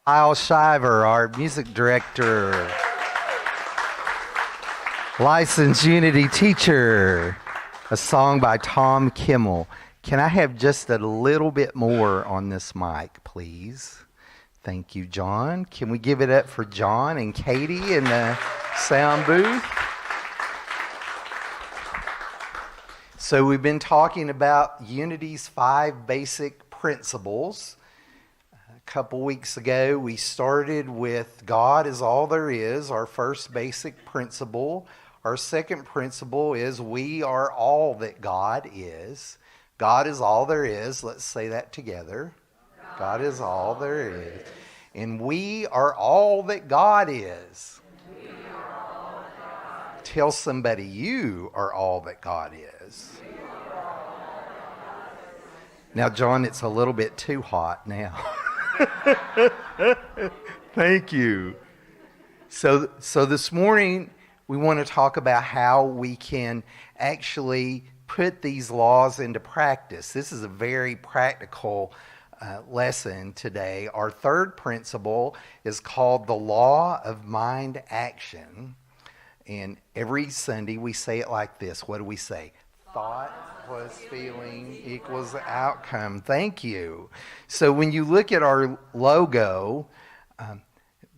Kyle Shiver, our music director, licensed Unity teacher, a song by Tom Kimmel. Can I have just a little bit more on this mic, please? Thank you, John. Can we give it up for John and Katie in the sound booth? So we've been talking about Unity's 5 basic principles. A couple weeks ago, we started with God is all there is, our first basic principle. Our second principle is we are all that God is. God is all there is. Let's say that together. God is all there is. And we are all that God is. Tell somebody you are all that God is. Now, John, it's a little bit too hot now. Thank you. So this morning, we want to talk about how we can actually put these laws into practice. This is a very practical lesson today. Our third principle is called the law of mind action. And every Sunday we say it like this. What do we say? Thought plus feeling equals outcome. Thank you. So when you look at our logo,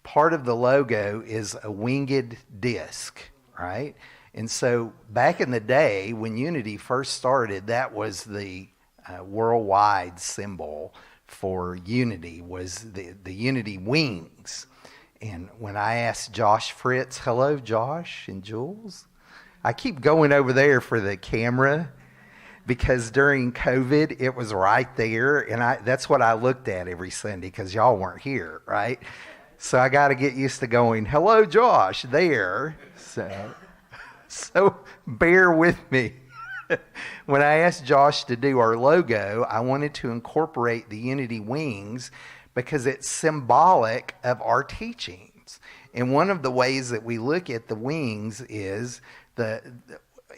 part of the logo is a winged disc, right? And so back in the day when Unity first started, that was the worldwide symbol for Unity, was the Unity wings. And when I asked Josh Fritz, hello Josh and Jules, I keep going over there for the camera because during COVID it was right there, and that's what I looked at every Sunday because y'all weren't here, right? So I got to get used to going, hello Josh, there. So bear with me. When I asked Josh to do our logo, I wanted to incorporate the Unity wings because it's symbolic of our teachings. And one of the ways that we look at the wings is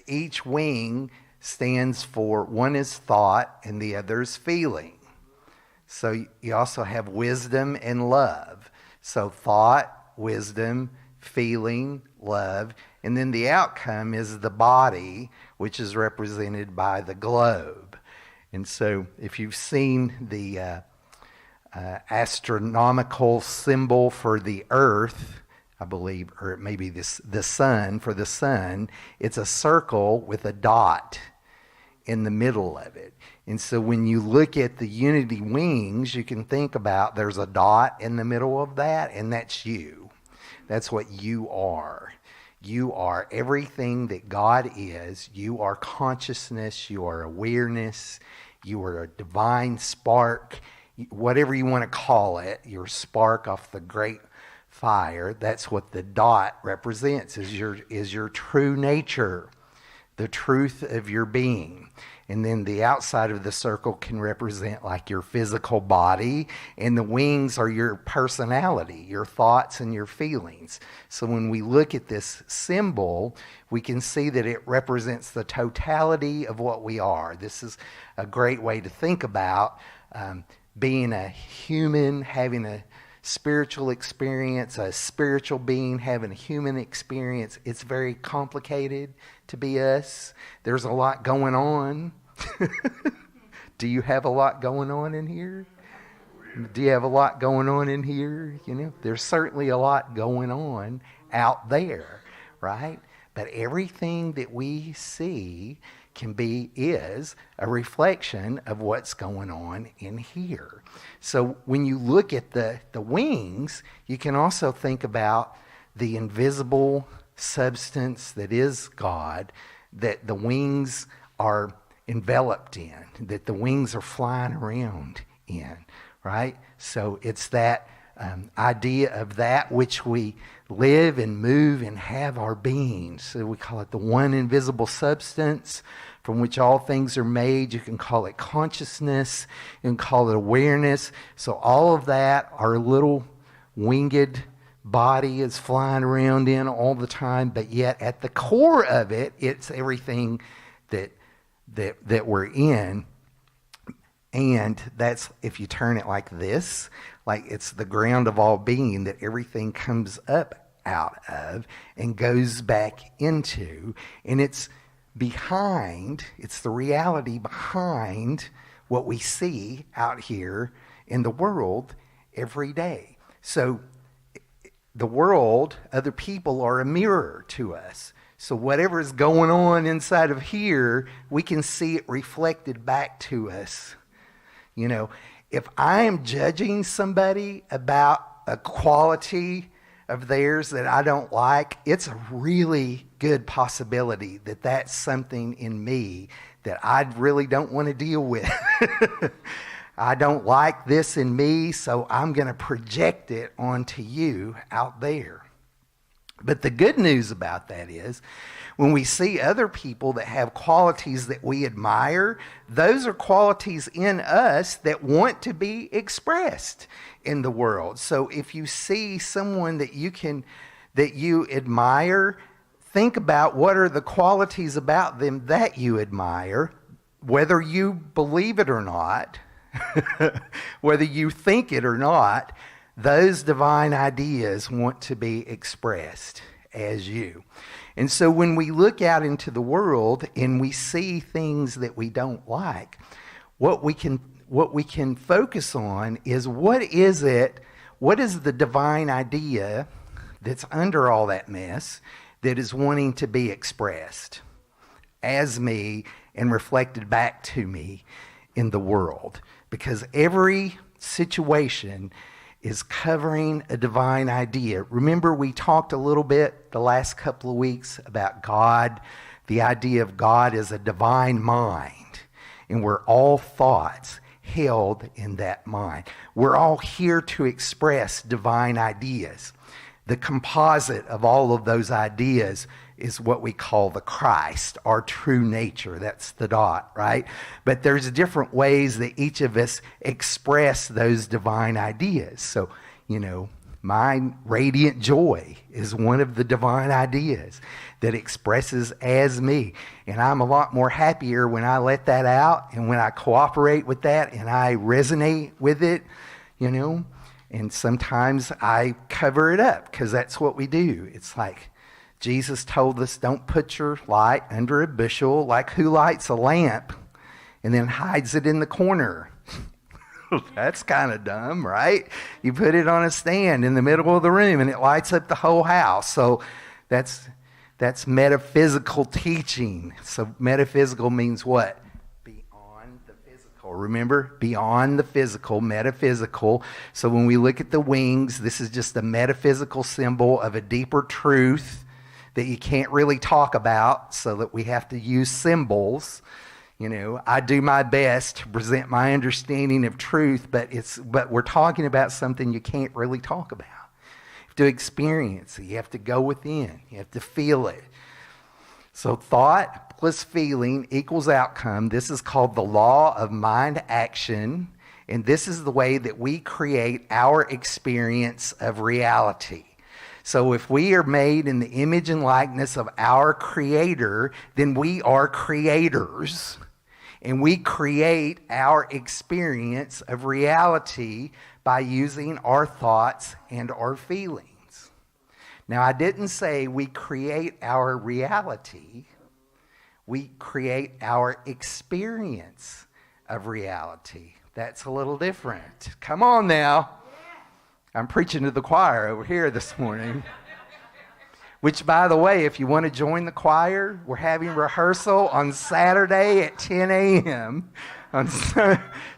each wing stands for, one is thought and the other is feeling. So you also have wisdom and love. So thought, wisdom, feeling, love, and then the outcome is the body, which is represented by the globe. And so if you've seen the astronomical symbol for the earth, I believe, or it may be the sun, for the sun, it's a circle with a dot in the middle of it. And so when you look at the Unity wings, you can think about there's a dot in the middle of that, and that's you. That's what you are. You are everything that God is. You are consciousness. You are awareness. You are a divine spark, whatever you want to call it, your spark off the great fire. That's what the dot represents, is your true nature, the truth of your being. And then the outside of the circle can represent like your physical body, and the wings are your personality, your thoughts and your feelings. So when we look at this symbol, we can see that it represents the totality of what we are. This is a great way to think about being a human, having a spiritual experience, a spiritual being having a human experience. It's very complicated to be us. There's a lot going on. Do you have a lot going on in here? Do you have a lot going on in here? You know, there's certainly a lot going on out there, right? But everything that we see is a reflection of what's going on in here. So when you look at the wings, you can also think about the invisible substance that is God, that the wings are enveloped in, that the wings are flying around in, right? So it's that idea of that which we live and move and have our being. So we call it the one invisible substance from which all things are made. You can call it consciousness. You can call it awareness. So all of that, our little winged body is flying around in all the time, but yet at the core of it, it's everything that we're in. And that's, if you turn it like this, like it's the ground of all being that everything comes up out of and goes back into. And it's behind, it's the reality behind what we see out here in the world every day. So the world, other people are a mirror to us. So whatever is going on inside of here, we can see it reflected back to us. You know, if I am judging somebody about a quality of theirs that I don't like, it's a really good possibility that that's something in me that I really don't want to deal with. I don't like this in me, so I'm going to project it onto you out there. But the good news about that is, when we see other people that have qualities that we admire, those are qualities in us that want to be expressed in the world. So if you see someone that you admire, think about what are the qualities about them that you admire, whether you believe it or not, whether you think it or not. Those divine ideas want to be expressed as you. And so when we look out into the world and we see things that we don't like, what we can focus on is what is the divine idea that's under all that mess that is wanting to be expressed as me and reflected back to me in the world. Because every situation is covering a divine idea. Remember, we talked a little bit the last couple of weeks about God, the idea of God as a divine mind, and we're all thoughts held in that mind. We're all here to express divine ideas. The composite of all of those ideas is what we call the Christ, our true nature. That's the dot, right? But there's different ways that each of us express those divine ideas. So, you know, my radiant joy is one of the divine ideas that expresses as me. And I'm a lot more happier when I let that out and when I cooperate with that and I resonate with it, you know. And sometimes I cover it up because that's what we do. It's like Jesus told us, don't put your light under a bushel, like who lights a lamp and then hides it in the corner. That's kind of dumb, right? You put it on a stand in the middle of the room and it lights up the whole house. So that's metaphysical teaching. So metaphysical means what? Beyond the physical. Remember? Beyond the physical, metaphysical. So when we look at the wings, this is just a metaphysical symbol of a deeper truth that you can't really talk about, so that we have to use symbols. You know, I do my best to present my understanding of truth, but we're talking about something you can't really talk about. You have to experience it. You have to go within. You have to feel it. So thought plus feeling equals outcome. This is called the law of mind action, and this is the way that we create our experience of reality. So if we are made in the image and likeness of our Creator, then we are creators. And we create our experience of reality by using our thoughts and our feelings. Now, I didn't say we create our reality. We create our experience of reality. That's a little different. Come on now. I'm preaching to the choir over here this morning. Which, by the way, if you want to join the choir, we're having rehearsal on Saturday at 10 a.m. On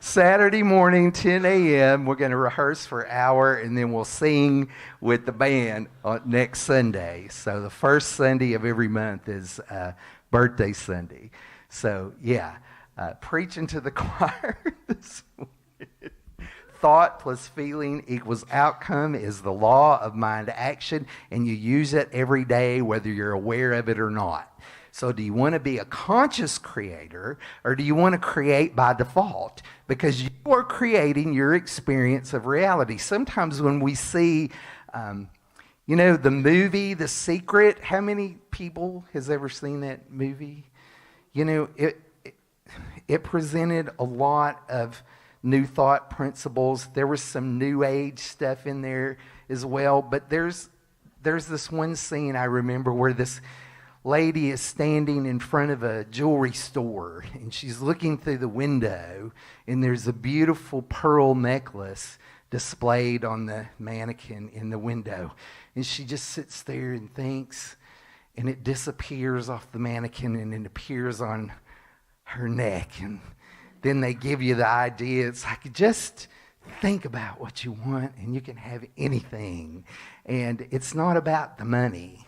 Saturday morning, 10 a.m., we're going to rehearse for an hour, and then we'll sing with the band on next Sunday. So the first Sunday of every month is birthday Sunday. So, yeah, preaching to the choir this morning. Thought plus feeling equals outcome is the law of mind action, and you use it every day whether you're aware of it or not. So do you want to be a conscious creator, or do you want to create by default? Because you are creating your experience of reality. Sometimes when we see, the movie The Secret, how many people has ever seen that movie? You know, it presented a lot of New Thought principles. There was some New Age stuff in there as well. But there's this one scene I remember where this lady is standing in front of a jewelry store, and she's looking through the window, and there's a beautiful pearl necklace displayed on the mannequin in the window. And she just sits there and thinks, and it disappears off the mannequin and it appears on her neck. And then they give you the idea. It's like, just think about what you want and you can have anything. And it's not about the money.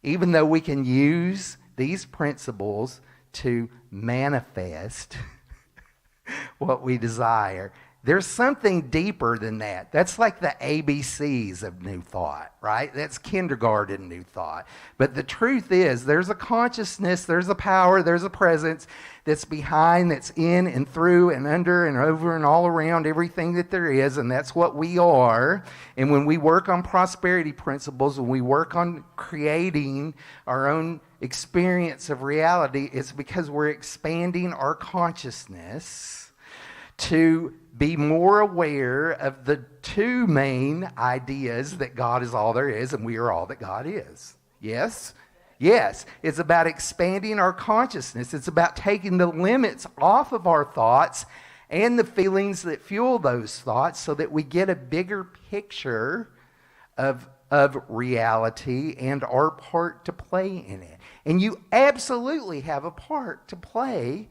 Even though we can use these principles to manifest what we desire, there's something deeper than that. That's like the ABCs of New Thought, right? That's kindergarten New Thought. But the truth is, there's a consciousness, there's a power, there's a presence that's behind, that's in and through and under and over and all around everything that there is, and that's what we are. And when we work on prosperity principles, when we work on creating our own experience of reality, it's because we're expanding our consciousness to be more aware of the two main ideas that God is all there is and we are all that God is. Yes? Yes. It's about expanding our consciousness. It's about taking the limits off of our thoughts and the feelings that fuel those thoughts so that we get a bigger picture of reality and our part to play in it. And you absolutely have a part to play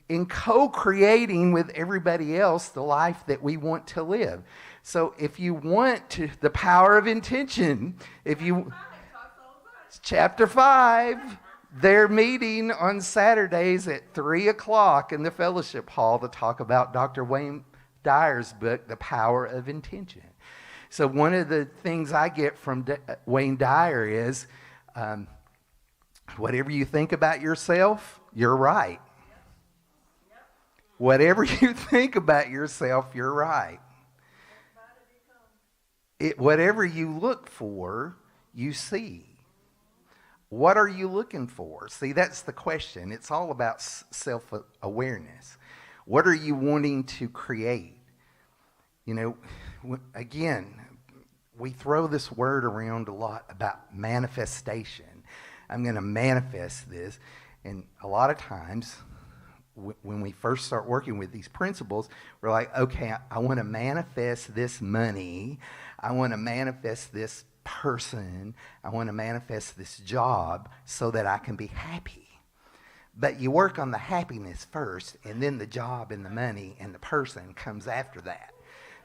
in co-creating with everybody else the life that we want to live. So if you want to, the power of intention, chapter 5, they're meeting on Saturdays at 3 o'clock in the fellowship hall to talk about Dr. Wayne Dyer's book, The Power of Intention. So one of the things I get from Wayne Dyer is, whatever you think about yourself, you're right. Whatever you think about yourself, you're right. Whatever you look for, you see. What are you looking for? See, that's the question. It's all about self-awareness. What are you wanting to create? You know, again, we throw this word around a lot about manifestation. I'm going to manifest this. And a lot of times, when we first start working with these principles, we're like, okay, I want to manifest this money. I want to manifest this person. I want to manifest this job so that I can be happy. But you work on the happiness first, and then the job and the money and the person comes after that.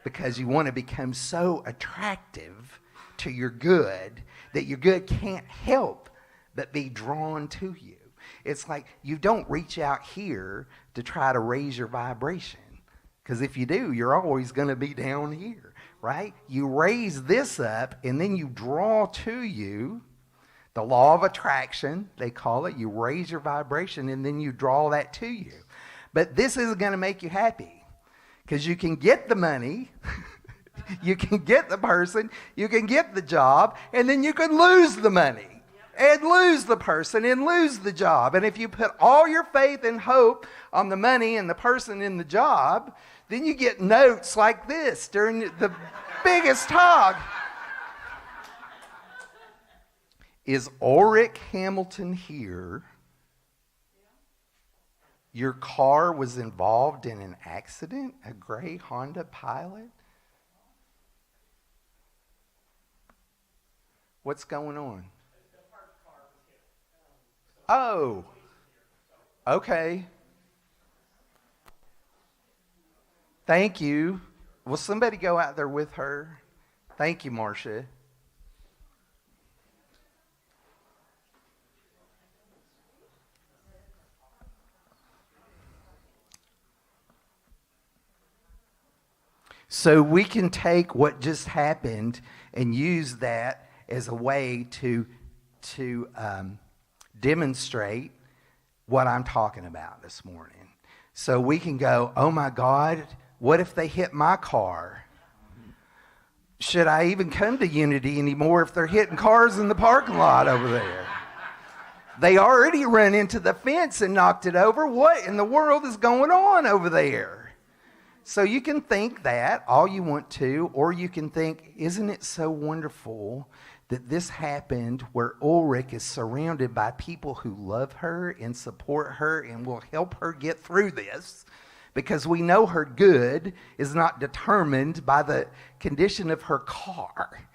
Because you want to become so attractive to your good that your good can't help but be drawn to you. It's like you don't reach out here to try to raise your vibration. Because if you do, you're always going to be down here, right? You raise this up, and then you draw to you the law of attraction, they call it. You raise your vibration, and then you draw that to you. But this isn't going to make you happy. Because you can get the money, you can get the person, you can get the job, and then you can lose the money. And lose the person and lose the job. And if you put all your faith and hope on the money and the person in the job, then you get notes like this during the biggest talk. Is Ulrich Hamilton here? Your car was involved in an accident? A gray Honda Pilot? What's going on? Oh, okay. Thank you. Will somebody go out there with her? Thank you, Marcia. So we can take what just happened and use that as a way to demonstrate what I'm talking about this morning. So we can go, oh my God, what if they hit my car? Should I even come to Unity anymore if they're hitting cars in the parking lot over there? They already run into the fence and knocked it over. What in the world is going on over there? So you can think that all you want to, or you can think, isn't it so wonderful that this happened where Ulrich is surrounded by people who love her and support her and will help her get through this, because we know her good is not determined by the condition of her car.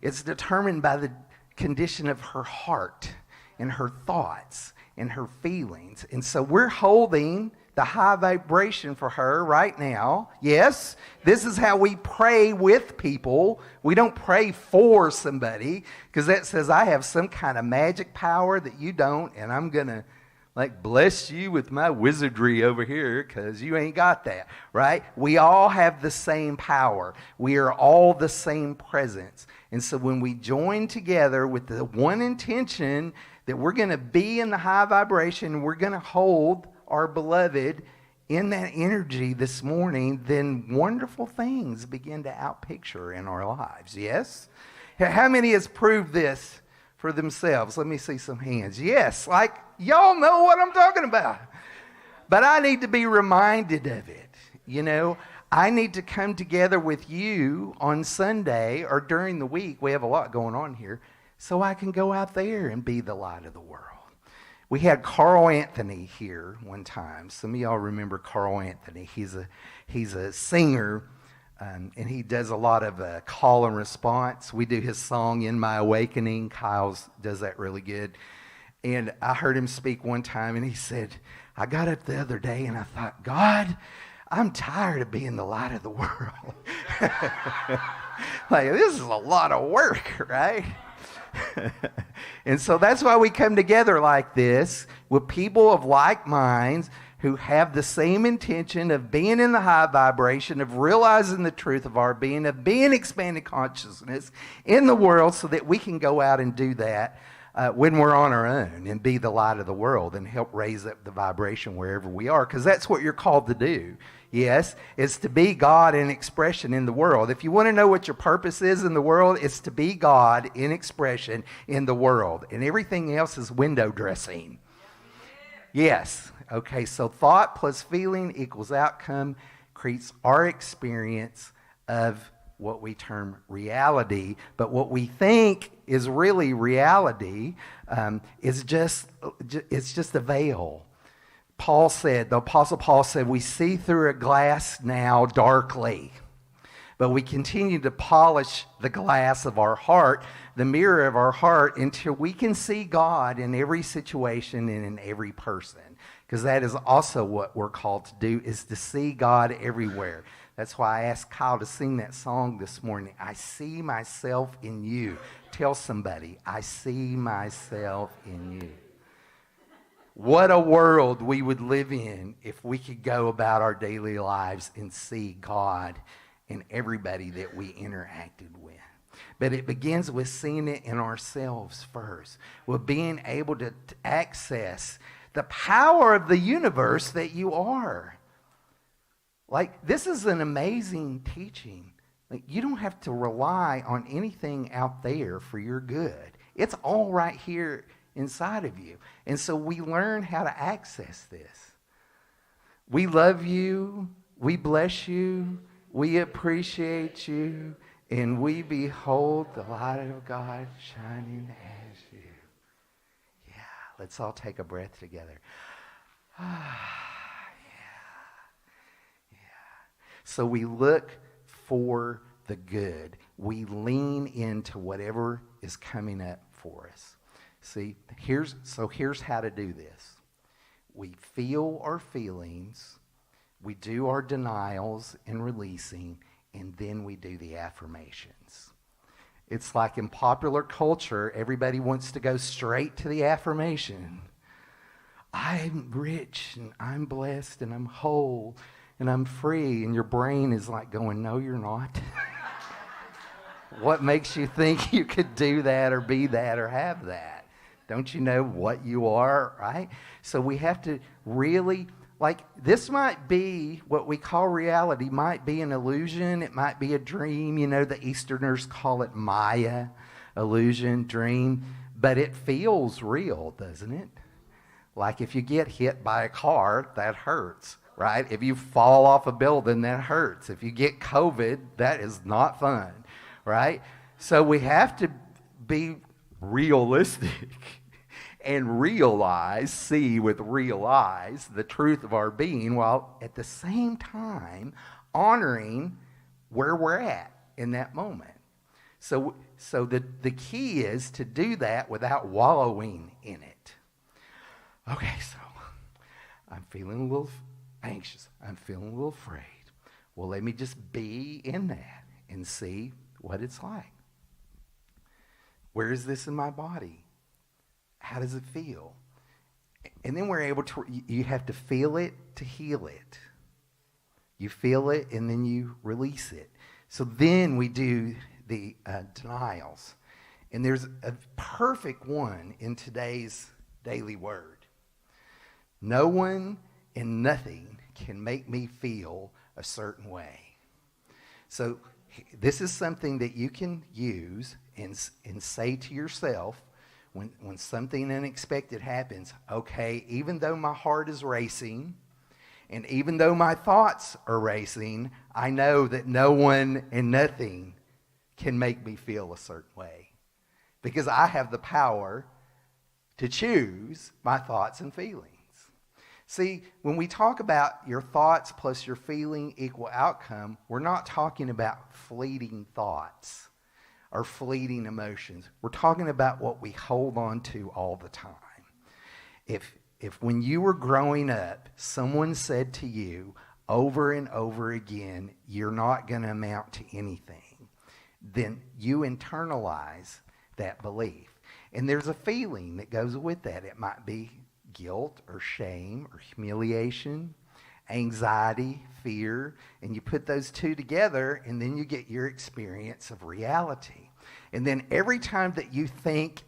It's determined by the condition of her heart and her thoughts and her feelings. And so we're holding the high vibration for her right now. Yes, this is how we pray with people. We don't pray for somebody, because that says I have some kind of magic power that you don't, and I'm going to bless you with my wizardry over here because you ain't got that, right? We all have the same power. We are all the same presence. And so when we join together with the one intention that we're going to be in the high vibration, we're going to hold our beloved in that energy this morning, then wonderful things begin to outpicture in our lives. Yes? How many has proved this for themselves? Let me see some hands. Yes, y'all know what I'm talking about. But I need to be reminded of it. I need to come together with you on Sunday or during the week. We have a lot going on here. So I can go out there and be the light of the world. We had Carl Anthony here one time. Some of y'all remember Carl Anthony. He's a singer, and he does a lot of call and response. We do his song, In My Awakening. Kyle does that really good. And I heard him speak one time, and he said, I got up the other day, and I thought, God, I'm tired of being the light of the world. This is a lot of work, right? And so that's why we come together like this with people of like minds who have the same intention of being in the high vibration, of realizing the truth of our being, of being expanded consciousness in the world, so that we can go out and do that when we're on our own and be the light of the world and help raise up the vibration wherever we are, because that's what you're called to do. Yes, it's to be God in expression in the world. If you want to know what your purpose is in the world, it's to be God in expression in the world. And everything else is window dressing. Yes. Okay, so thought plus feeling equals outcome creates our experience of what we term reality. But what we think is really reality is just a veil. The Apostle Paul said, we see through a glass now darkly, but we continue to polish the glass of our heart, the mirror of our heart, until we can see God in every situation and in every person. Because that is also what we're called to do, is to see God everywhere. That's why I asked Kyle to sing that song this morning. I see myself in you. Tell somebody, I see myself in you. What a world we would live in if we could go about our daily lives and see God in everybody that we interacted with. But it begins with seeing it in ourselves first, with being able to access the power of the universe that you are. This is an amazing teaching. You don't have to rely on anything out there for your good. It's all right here inside of you. And so we learn how to access this. We love you, we bless you, we appreciate you, and we behold the light of God shining as you. Yeah, let's all take a breath together. Yeah. So we look for the good. We lean into whatever is coming up for us. See, here's how to do this. We feel our feelings, we do our denials and releasing, and then we do the affirmations. It's like in popular culture, everybody wants to go straight to the affirmation. I'm rich, and I'm blessed, and I'm whole, and I'm free. And your brain is like going, no, you're not. What makes you think you could do that or be that or have that? Don't you know what you are, right? So we have to really, this might be what we call reality, might be an illusion, it might be a dream. The Easterners call it Maya, illusion, dream. But it feels real, doesn't it? Like if you get hit by a car, that hurts, right? If you fall off a building, that hurts. If you get COVID, that is not fun, right? So we have to be realistic and see with real eyes the truth of our being, while at the same time honoring where we're at in that moment. So the key is to do that without wallowing in it. Okay, so I'm feeling a little anxious. I'm feeling a little afraid. Well, let me just be in that and see what it's like. Where is this in my body? How does it feel? And then we're able to, you have to feel it to heal it. You feel it and then you release it. So then we do the denials. And there's a perfect one in today's daily word. No one and nothing can make me feel a certain way. So this is something that you can use and say to yourself when something unexpected happens. Okay, even though my heart is racing, and even though my thoughts are racing, I know that no one and nothing can make me feel a certain way, because I have the power to choose my thoughts and feelings. See, when we talk about your thoughts plus your feeling equal outcome, we're not talking about fleeting thoughts or fleeting emotions. We're talking about what we hold on to all the time. If when you were growing up, someone said to you over and over again, you're not going to amount to anything, then you internalize that belief. And there's a feeling that goes with that. It might be guilt or shame or humiliation, anxiety, fear, and you put those two together, and then you get your experience of reality. And then every time that you think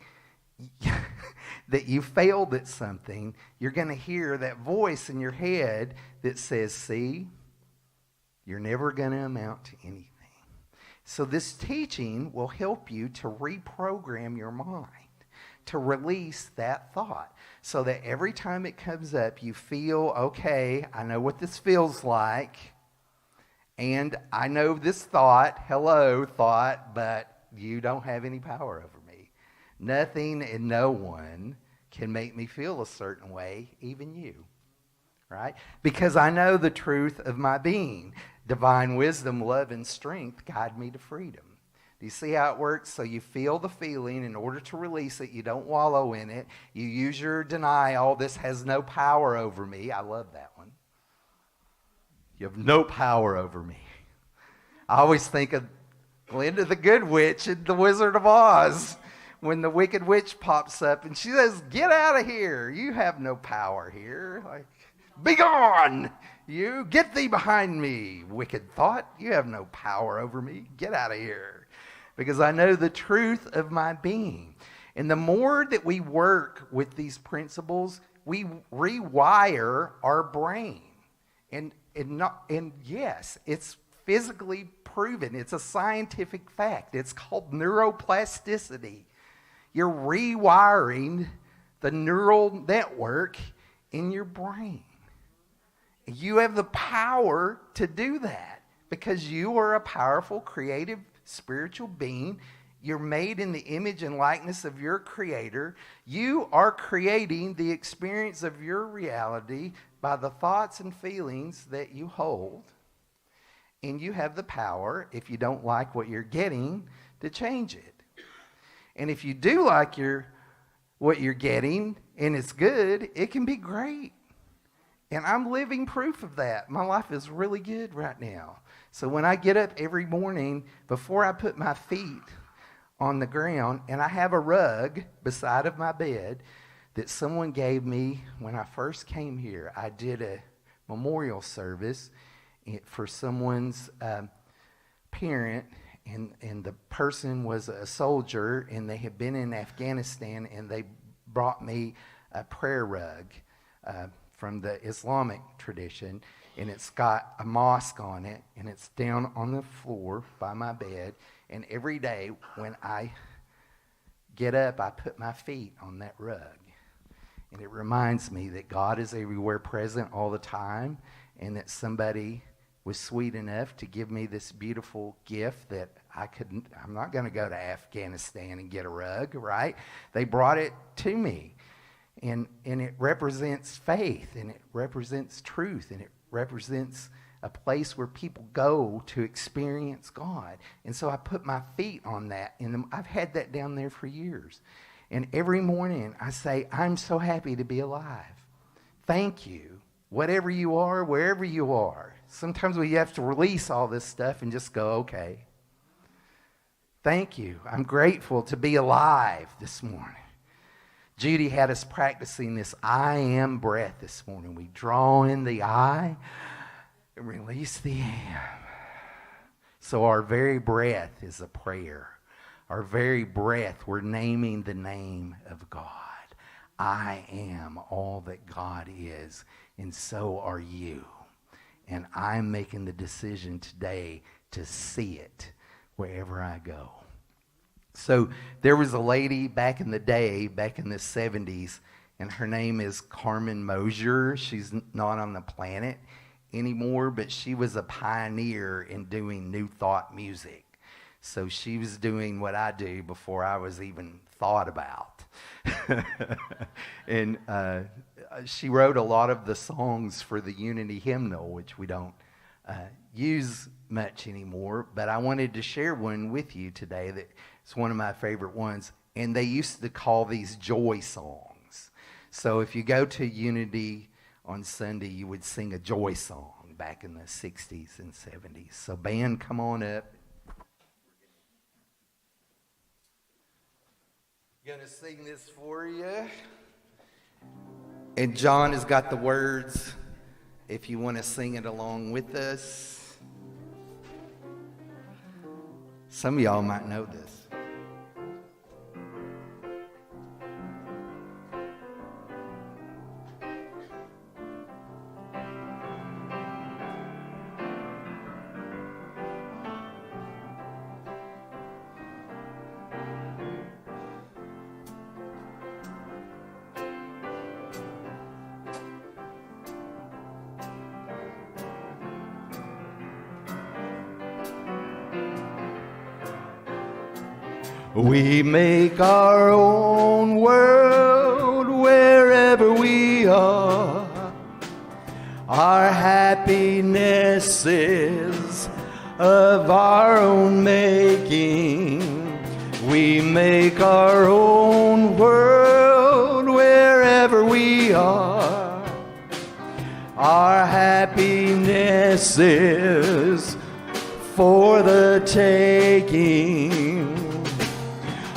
that you failed at something, you're going to hear that voice in your head that says, see, you're never going to amount to anything. So this teaching will help you to reprogram your mind, to release that thought, so that every time it comes up, you feel, okay, I know what this feels like, and I know this thought, hello thought, but you don't have any power over me. Nothing and no one can make me feel a certain way, even you, right? Because I know the truth of my being. Divine wisdom, love, and strength guide me to freedom. Do you see how it works? So you feel the feeling. In order to release it, you don't wallow in it. You use your denial. This has no power over me. I love that one. You have no power over me. I always think of Glinda the Good Witch in The Wizard of Oz, when the Wicked Witch pops up and she says, get out of here. You have no power here. Like, be gone. You, get thee behind me, wicked thought. You have no power over me. Get out of here. Because I know the truth of my being. And the more that we work with these principles, we rewire our brain. And yes, it's physically proven. It's a scientific fact. It's called neuroplasticity. You're rewiring the neural network in your brain. You have the power to do that because you are a powerful, creative, spiritual being. You're made in the image and likeness of your Creator. You are creating the experience of your reality by the thoughts and feelings that you hold. And you have the power, if you don't like what you're getting, to change it. And if you do like what you're getting and it's good, it can be great. And I'm living proof of that. My life is really good right now. So when I get up every morning, before I put my feet on the ground, and I have a rug beside of my bed that someone gave me when I first came here. I did a memorial service for someone's parent, and the person was a soldier, and they had been in Afghanistan, and they brought me a prayer rug from the Islamic tradition, and it's got a mosque on it, and it's down on the floor by my bed. And every day when I get up, I put my feet on that rug. And it reminds me that God is everywhere present all the time, and that somebody was sweet enough to give me this beautiful gift that I'm not going to go to Afghanistan and get a rug, right? They brought it to me. And it represents faith, and it represents truth, and it represents a place where people go to experience God. And so I put my feet on that, and I've had that down there for years. And every morning I say, I'm so happy to be alive. Thank you, whatever you are, wherever you are. Sometimes we have to release all this stuff and just go, okay. Thank you. I'm grateful to be alive this morning. Judy had us practicing this I am breath this morning. We draw in the I and release the am. So our very breath is a prayer. Our very breath, we're naming the name of God. I am all that God is, and so are you. And I'm making the decision today to see it wherever I go. So there was a lady back in the day, back in the 70s, and her name is Carmen Mosier. She's not on the planet anymore, but she was a pioneer in doing New Thought music. So she was doing what I do before I was even thought about. And she wrote a lot of the songs for the Unity Hymnal, which we don't use much anymore. But I wanted to share one with you today that it's one of my favorite ones. And they used to call these joy songs. So if you go to Unity on Sunday, you would sing a joy song back in the 60s and 70s. So band, come on up. Gonna sing this for you. And John has got the words if you want to sing it along with us. Some of y'all might know this. We make our own world wherever we are. Our happiness is of our own making. We make our own world wherever we are. Our happiness is for the taking.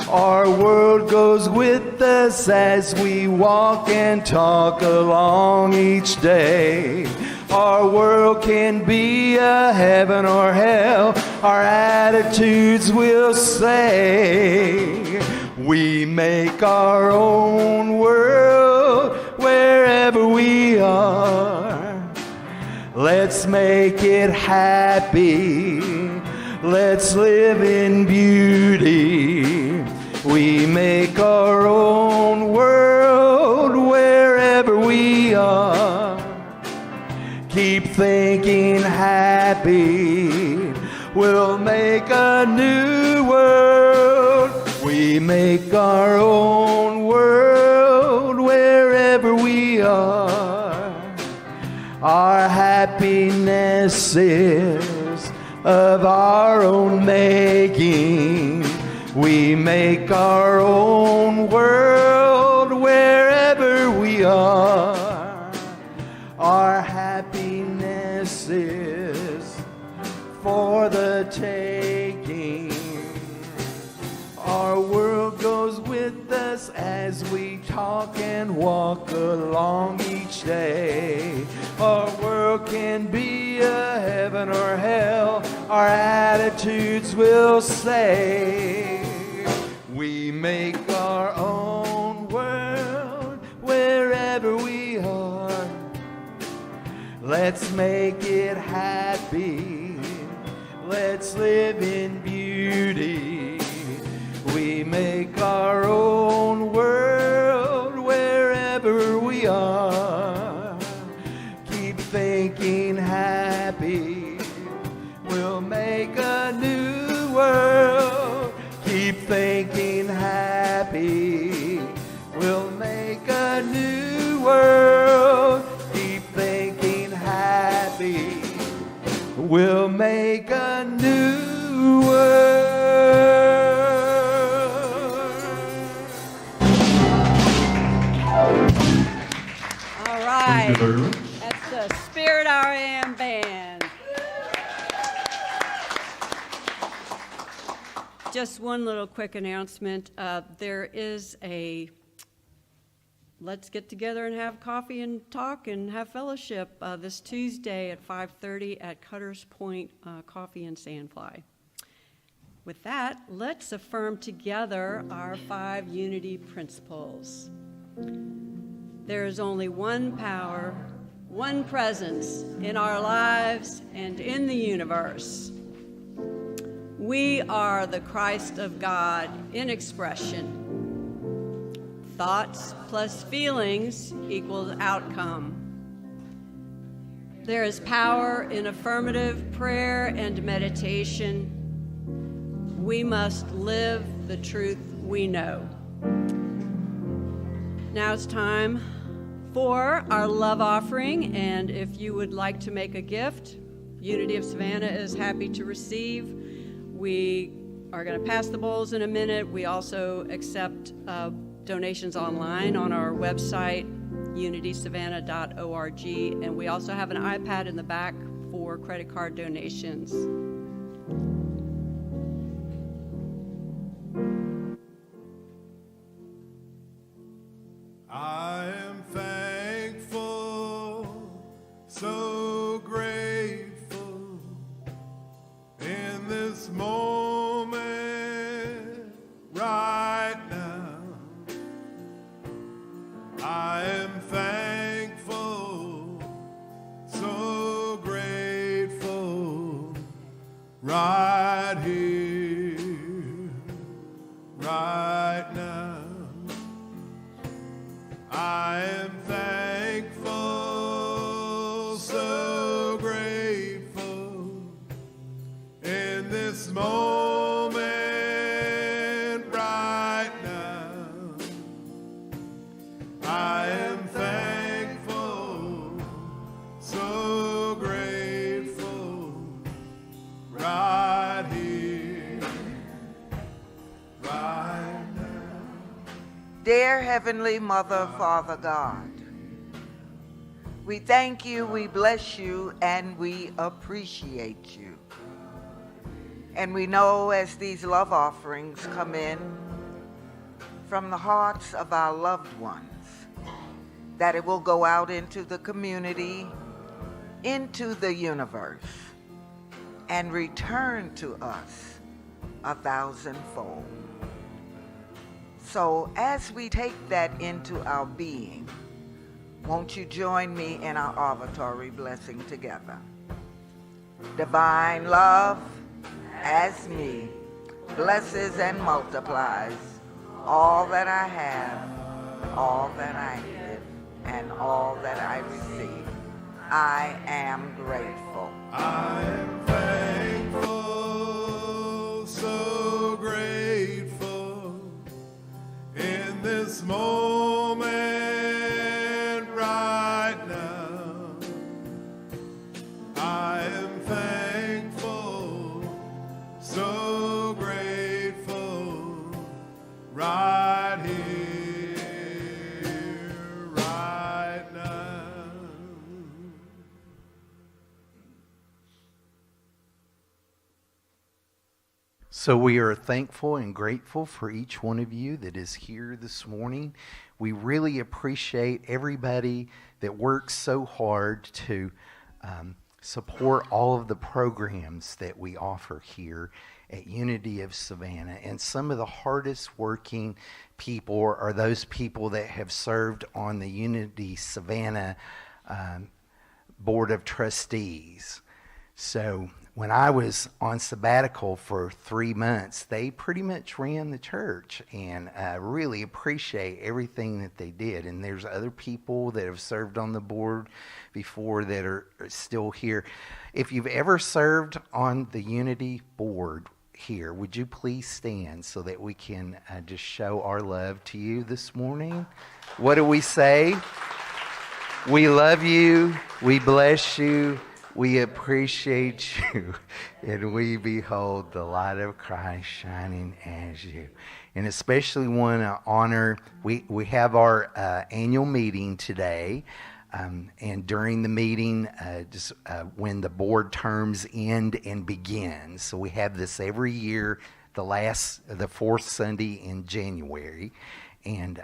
Our world goes with us as we walk and talk along each day. Our world can be a heaven or hell. Our attitudes will say. We make our own world wherever we are. Let's make it happy. Let's live in beauty. We make our own world wherever we are. Keep thinking happy. We'll make a new world. We make our own world wherever we are. Our happiness is of our own making. We make our own world wherever we are. Our happiness is for the taking. Our world goes with us as we talk and walk along each day. Our world can be a heaven or hell. Our attitudes will say. We make our own world wherever we are. Let's make it happy. Let's live in beauty. We make our own new world. Keep thinking happy. We'll make a new world. Keep thinking happy. We'll make a new world. All right. That's the Spirit REM Band. Just one little quick announcement. There is a let's get together and have coffee and talk and have fellowship this Tuesday at 5:30 at Cutters Point Coffee and Sandfly. With that, let's affirm together our 5 unity principles. There is only one power, one presence in our lives and in the universe. We are the Christ of God in expression. Thoughts plus feelings equals outcome. There is power in affirmative prayer and meditation. We must live the truth we know. Now it's time for our love offering, and if you would like to make a gift, Unity of Savannah is happy to receive. We are going to pass the bowls in a minute. We also accept donations online on our website, unitysavannah.org, and we also have an iPad in the back for credit card donations. I am thankful, so grateful in this moment right now. I am thankful, so grateful right here, right now. I am thankful, so grateful in this moment right now. I am thankful, so grateful right here, right now. Dear Heavenly Mother, Father God, we thank you, we bless you, and we appreciate you. And we know as these love offerings come in from the hearts of our loved ones, that it will go out into the community, into the universe, and return to us 1,000-fold. So as we take that into our being, won't you join me in our oratory blessing together? Divine love, as me, blesses and multiplies all that I have, all that I give, and all that I receive. I am grateful. I am thankful, so grateful in this moment right now. I am thankful, so grateful right here, right now. So we are thankful and grateful for each one of you that is here this morning. We really appreciate everybody that works so hard to support all of the programs that we offer here at Unity of Savannah. And some of the hardest working people are those people that have served on the Unity Savannah Board of Trustees. So when I was on sabbatical for 3 months, they pretty much ran the church, and I really appreciate everything that they did. And there's other people that have served on the board before that are still here. If you've ever served on the Unity board, here, would you please stand so that we can just show our love to you this morning? What do we say? We love you, we bless you, we appreciate you, and we behold the light of Christ shining as you. And especially want to honor, we have our annual meeting today, and during the meeting, when the board terms end and begin. So we have this every year, the fourth Sunday in January. And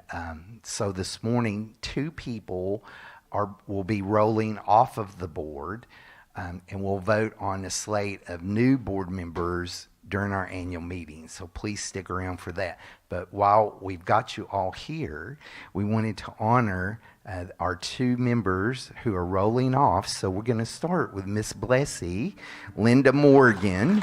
so this morning, 2 people will be rolling off of the board, and we'll vote on a slate of new board members during our annual meeting. So please stick around for that. But while we've got you all here, we wanted to honor our 2 members who are rolling off. So we're going to start with Miss Blessy, Linda Morgan.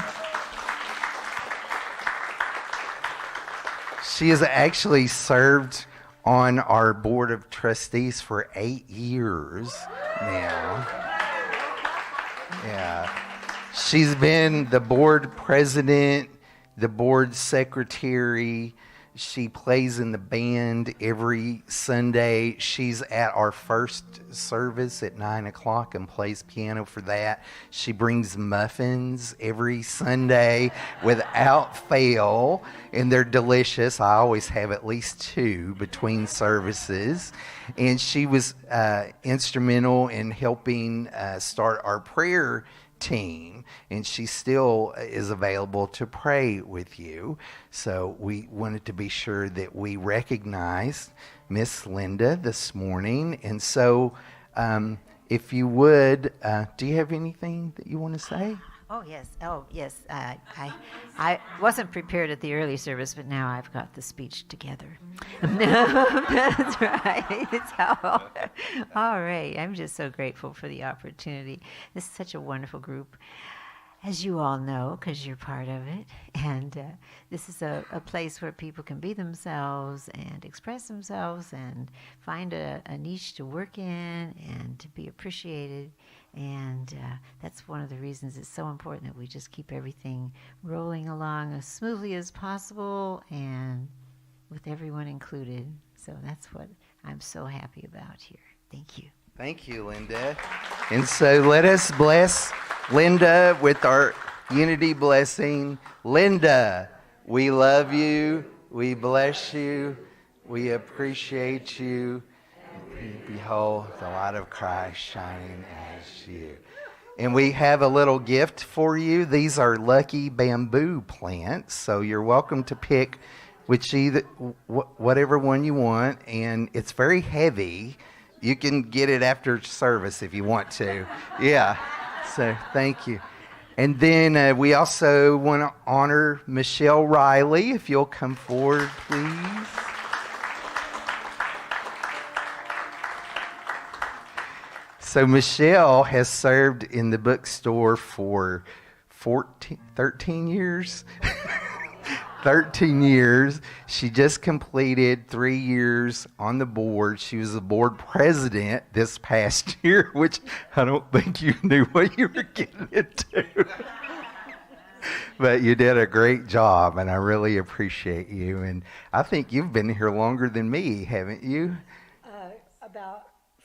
She has actually served on our board of trustees for 8 years now. Yeah. She's been the board president, the board secretary. She plays in the band every Sunday. She's at our first service at 9 o'clock and plays piano for that. She brings muffins every Sunday without fail, and they're delicious. I always have at least 2 between services. And she was instrumental in helping start our prayer team, and she still is available to pray with you. So we wanted to be sure that we recognized Miss Linda this morning. And so if you would, do you have anything that you want to say? Oh, yes. I wasn't prepared at the early service, but now I've got the speech together. That's right. All right. I'm just so grateful for the opportunity. This is such a wonderful group, as you all know, because you're part of it. And this is a place where people can be themselves and express themselves and find a niche to work in and to be appreciated. And that's one of the reasons it's so important that we just keep everything rolling along as smoothly as possible and with everyone included. So that's what I'm so happy about here. Thank you. Thank you, Linda. And so let us bless Linda with our unity blessing. Linda, we love you. We bless you. We appreciate you. Behold the light of Christ shining as you. And we have a little gift for you. These are lucky bamboo plants, so you're welcome to pick whatever one you want. And it's very heavy. You can get it after service if you want to. Yeah. So thank you. And then we also want to honor Michelle Riley. If you'll come forward, please. So Michelle has served in the bookstore for 13 years. 13 years. She just completed 3 years on the board. She was the board president this past year, which I don't think you knew what you were getting into. But you did a great job, and I really appreciate you. And I think you've been here longer than me, haven't you? About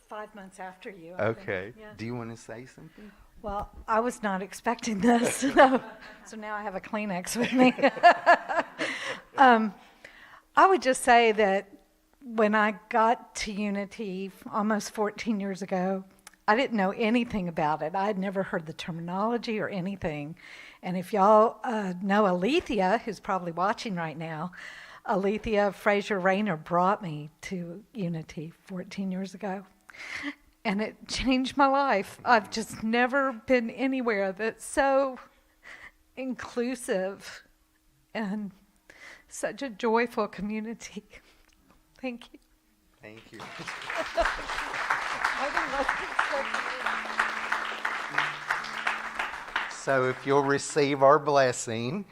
5 months after you. I Okay. think. Yeah. Do you want to say something? Well, I was not expecting this, so now I have a Kleenex with me. I would just say that when I got to Unity almost 14 years ago, I didn't know anything about it. I had never heard the terminology or anything. And if y'all know Alethea, who's probably watching right now, Alethea Fraser Rayner brought me to Unity 14 years ago. And it changed my life. I've just never been anywhere that's so inclusive and such a joyful community. Thank you. Thank you. So if you'll receive our blessing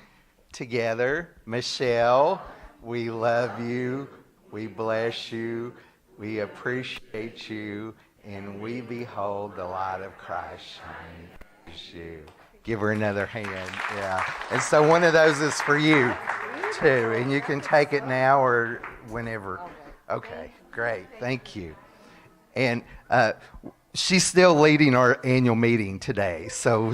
together, Michelle, we love you, we bless you, we appreciate you, and we behold the light of Christ shining as you. Give her another hand. Yeah. And so one of those is for you, too. And you can take it now or whenever. Okay, great. Thank you. And she's still leading our annual meeting today. So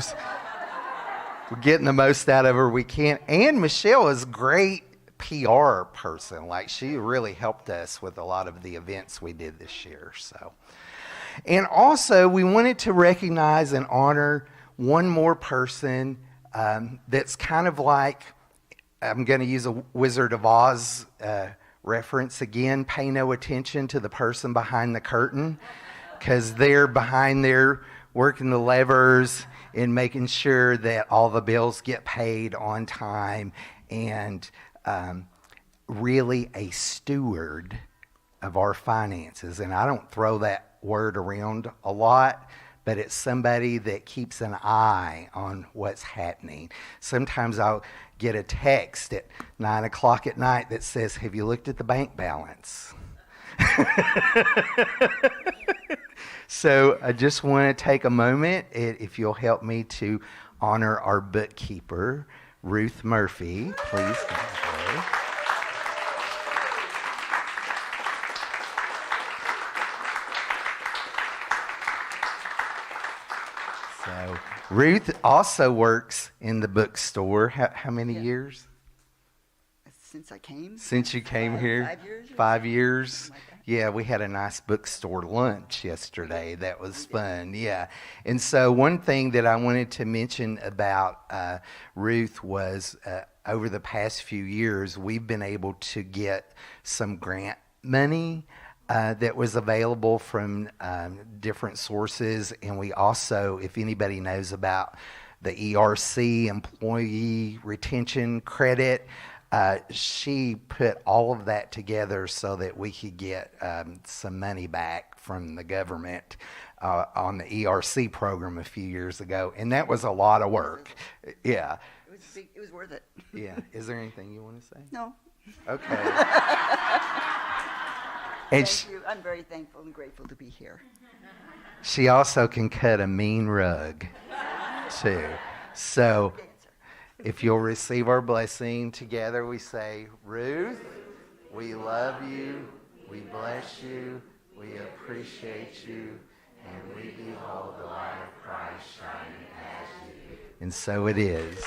we're getting the most out of her we can. And Michelle is great PR person. Like, she really helped us with a lot of the events we did this year. So, and also we wanted to recognize and honor one more person that's kind of like, I'm going to use a Wizard of Oz reference again. Pay no attention to the person behind the curtain, because they're behind there working the levers and making sure that all the bills get paid on time, and really a steward of our finances. And I don't throw that word around a lot, but it's somebody that keeps an eye on what's happening. Sometimes I'll get a text at 9 o'clock at night that says, "Have you looked at the bank balance?" So I just want to take a moment, if you'll help me, to honor our bookkeeper, Ruth Murphy. Please come forward. So Ruth also works in the bookstore. How many years? Since I came? Since you came here? 5 years? 5 years? Something like that. Yeah, we had a nice bookstore lunch yesterday. That was fun, yeah. And so one thing that I wanted to mention about Ruth was over the past few years, we've been able to get some grant money that was available from different sources. And we also, if anybody knows about the ERC, Employee Retention Credit, she put all of that together so that we could get some money back from the government on the ERC program a few years ago. And that was a lot of work. Yeah. It was worth it. Yeah. Is there anything you want to say? No. Okay. And Thank you. I'm very thankful and grateful to be here. she also can cut a mean rug, too. So if you'll receive our blessing together, we say, Ruth, we love you, we bless you, we appreciate you, and we behold the light of Christ shining as you. And so it is.